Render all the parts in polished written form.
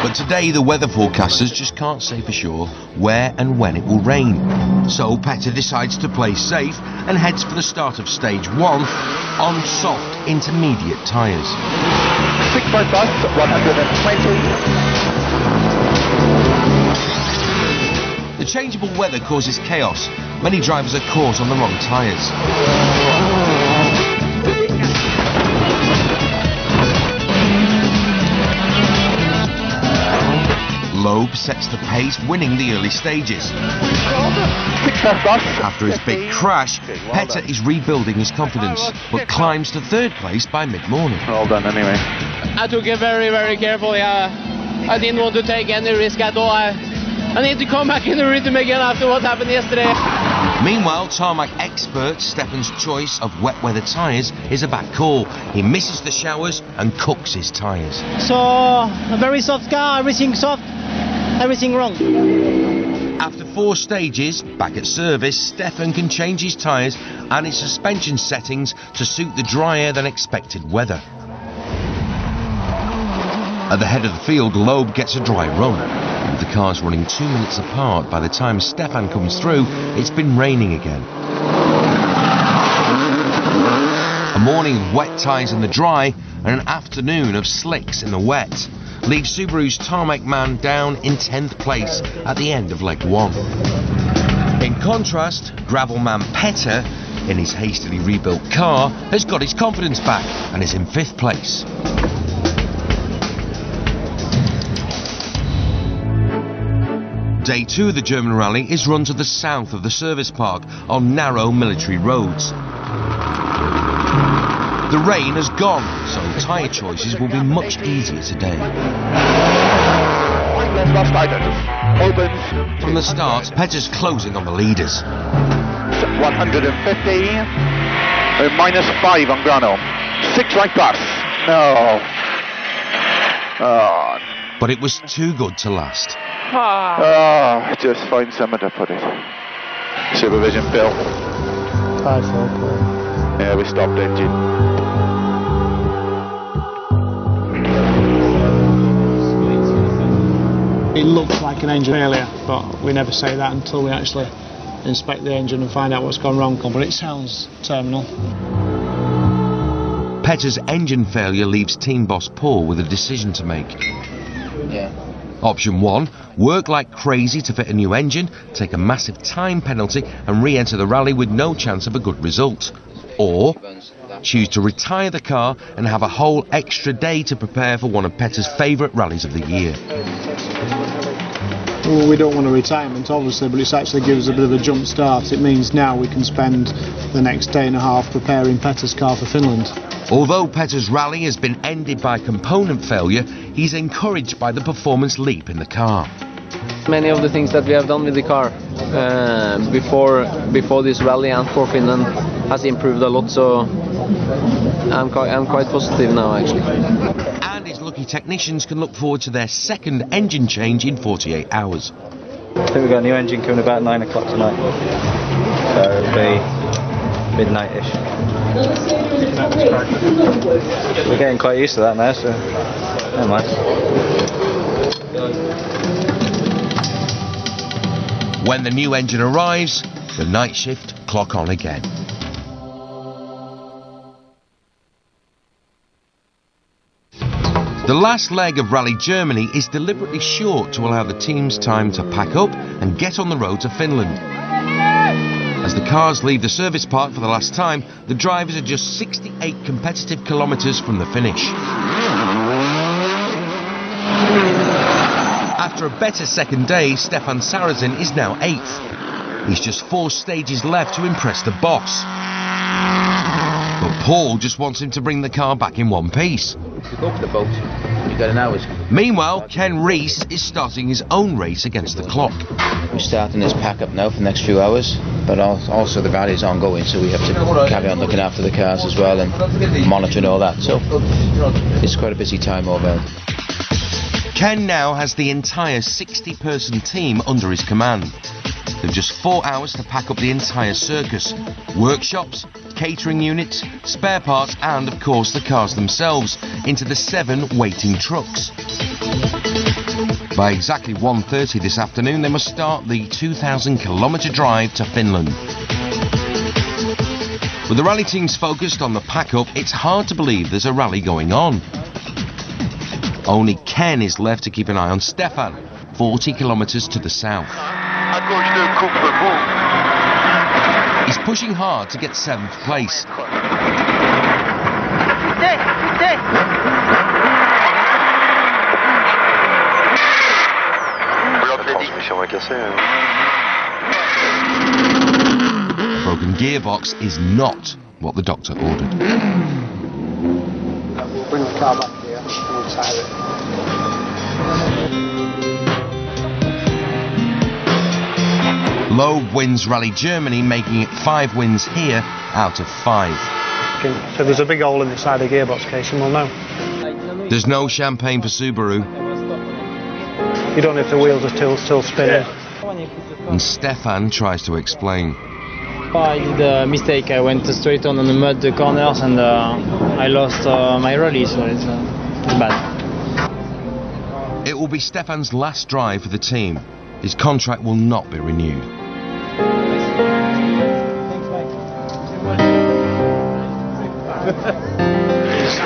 But today the weather forecasters just can't say for sure where and when it will rain. So Petter decides to play safe and heads for the start of stage 1 on soft intermediate tyres. 6 right bus, 120. The changeable weather causes chaos. Many drivers are caught on the wrong tyres. Loeb sets the pace, winning the early stages. After his big crash, Petter is rebuilding his confidence, but climbs to third place by mid-morning. Well done anyway. I took it very, very carefully. I didn't want to take any risk at all. I need to come back in the rhythm again after what happened yesterday. Meanwhile, tarmac expert Stefan's choice of wet weather tyres is a bad call. He misses the showers and cooks his tyres. So, a very soft car, everything soft, everything wrong. After 4 stages, back at service, Stefan can change his tyres and his suspension settings to suit the drier than expected weather. At the head of the field, Loeb gets a dry run. With the cars running 2 minutes apart, by the time Stefan comes through, it's been raining again. A morning of wet tyres in the dry and an afternoon of slicks in the wet leaves Subaru's tarmac man down in 10th place at the end of leg 1. In contrast, gravel man Petter, in his hastily rebuilt car, has got his confidence back and is in 5th place. Day 2 of the German rally is run to the south of the service park on narrow military roads. The rain has gone, so tyre choices will be much easier today. From the start, Petter's closing on the leaders. 150, -5 on Grano. 6 right bus. No. Oh. But it was too good to last. Oh, just find somewhere to put it. Supervision, Phil. 5-4. Yeah, we stopped engine. It looks like an engine failure, but we never say that until we actually inspect the engine and find out what's gone wrong. But it sounds terminal. Petter's engine failure leaves team boss Paul with a decision to make. Yeah. Option 1, work like crazy to fit a new engine, take a massive time penalty and re-enter the rally with no chance of a good result. Or choose to retire the car and have a whole extra day to prepare for one of Petter's favourite rallies of the year. Well, we don't want a retirement, obviously, but it actually gives a bit of a jump start. It means now we can spend the next day and a half preparing Petter's car for Finland. Although Petter's rally has been ended by component failure, he's encouraged by the performance leap in the car. Many of the things that we have done with the car before this rally and for Finland has improved a lot, so I'm quite positive now, actually. And his lucky technicians can look forward to their second engine change in 48 hours. I think we've got a new engine coming about 9 o'clock tonight, so it'll be midnight-ish. We're getting quite used to that now, so never mind. When the new engine arrives, the night shift clock on again. The last leg of Rally Germany is deliberately short to allow the teams time to pack up and get on the road to Finland. As the cars leave the service park for the last time, the drivers are just 68 competitive kilometres from the finish. After a better second day, Stefan Sarrazin is now 8th. He's just 4 stages left to impress the boss. But Paul just wants him to bring the car back in one piece. Go for the boat. You got an hour's. Meanwhile, Ken Rees is starting his own race against the clock. We're starting this pack up now for the next few hours, but also the rally is ongoing, so we have to carry on looking after the cars as well and monitoring all that. So it's quite a busy time overall. Ken now has the entire 60-person team under his command. They've just 4 hours to pack up the entire circus. Workshops, catering units, spare parts and, of course, the cars themselves into the 7 waiting trucks. By exactly 1:30 this afternoon, they must start the 2,000-kilometre drive to Finland. With the rally teams focused on the pack-up, it's hard to believe there's a rally going on. Only Ken is left to keep an eye on Stefan, 40 kilometres to the south. He's pushing hard to get 7th place. A broken gearbox is not what the doctor ordered. We'll bring the car back here and inside it. Loeb wins Rally Germany, making it 5 wins here out of 5. So there's a big hole in the side of the gearbox casing, we'll know. There's no champagne for Subaru. You don't know if the wheels are still spinning. And Stefan tries to explain. I did a mistake. I went straight on the mud corners and I lost my rally, so it's bad. It will be Stefan's last drive for the team. His contract will not be renewed.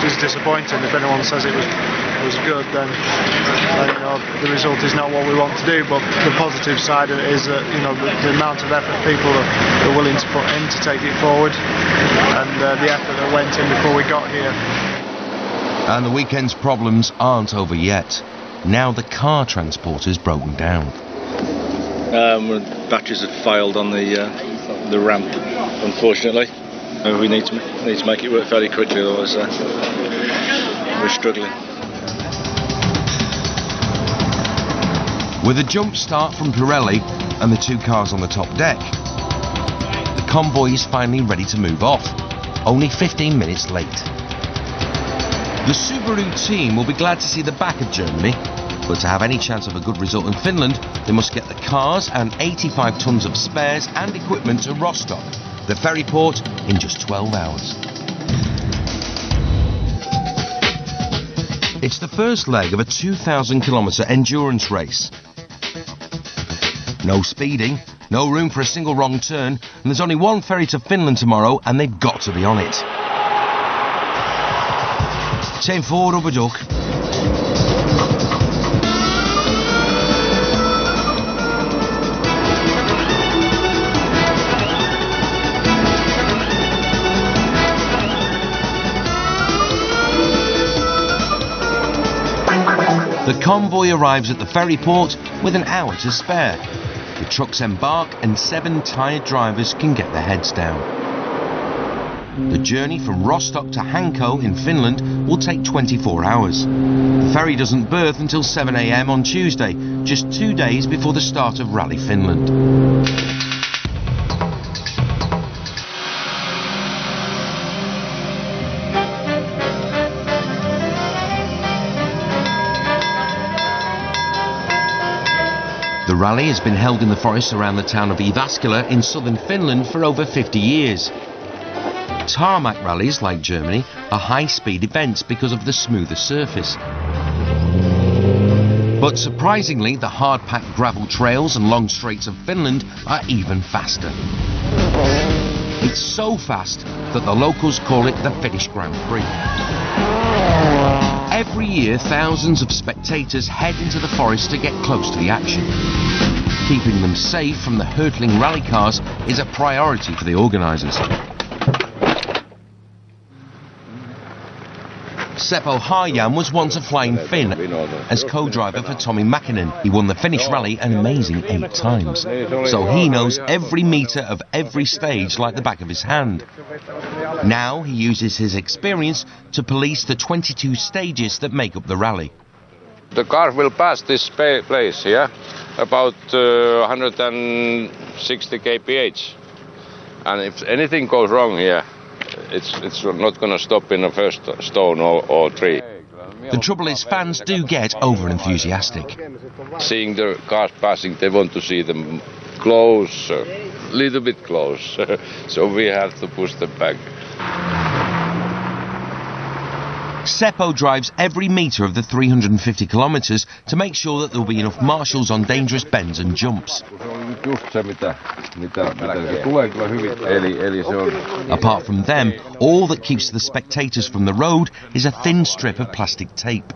It's disappointing. If anyone says it was good, then you know, the result is not what we want to do. But the positive side of it is that, you know, the amount of effort people are willing to put in to take it forward, and the effort that went in before we got here. And the weekend's problems aren't over yet. Now the car transporter's broken down. Batteries had failed on the ramp, unfortunately. We need to make it work fairly quickly, otherwise we're struggling. With a jump start from Pirelli and the 2 cars on the top deck, the convoy is finally ready to move off, only 15 minutes late. The Subaru team will be glad to see the back of Germany, but to have any chance of a good result in Finland, they must get the cars and 85 tons of spares and equipment to Rostock, the ferry port, in just 12 hours. It's the first leg of a 2,000-kilometre endurance race. No speeding, no room for a single wrong turn, and there's only one ferry to Finland tomorrow, and they've got to be on it. Zijn voor op het doek. The convoy arrives at the ferry port with an hour to spare. The trucks embark and 7 tired drivers can get their heads down. The journey from Rostock to Hanko in Finland will take 24 hours. The ferry doesn't berth until 7 a.m. on Tuesday, just 2 days before the start of Rally Finland. The rally has been held in the forest around the town of Jyväskylä in southern Finland for over 50 years. Tarmac rallies, like Germany, are high-speed events because of the smoother surface. But surprisingly, the hard-packed gravel trails and long straights of Finland are even faster. It's so fast that the locals call it the Finnish Grand Prix. Every year, thousands of spectators head into the forest to get close to the action. Keeping them safe from the hurtling rally cars is a priority for the organisers. Seppo Harjan was once a flying Finn as co-driver for Tommi Mäkinen. He won the Finnish rally an amazing 8 times. So he knows every metre of every stage like the back of his hand. Now he uses his experience to police the 22 stages that make up the rally. The car will pass this place here, about 160 kph. And if anything goes wrong here, it's not going to stop in the first stone or tree. The trouble is, fans do get over-enthusiastic. Seeing the cars passing, they want to see them close, a little bit close, so we have to push them back. Seppo drives every metre of the 350 kilometres to make sure that there'll be enough marshals on dangerous bends and jumps. Apart from them, all that keeps the spectators from the road is a thin strip of plastic tape.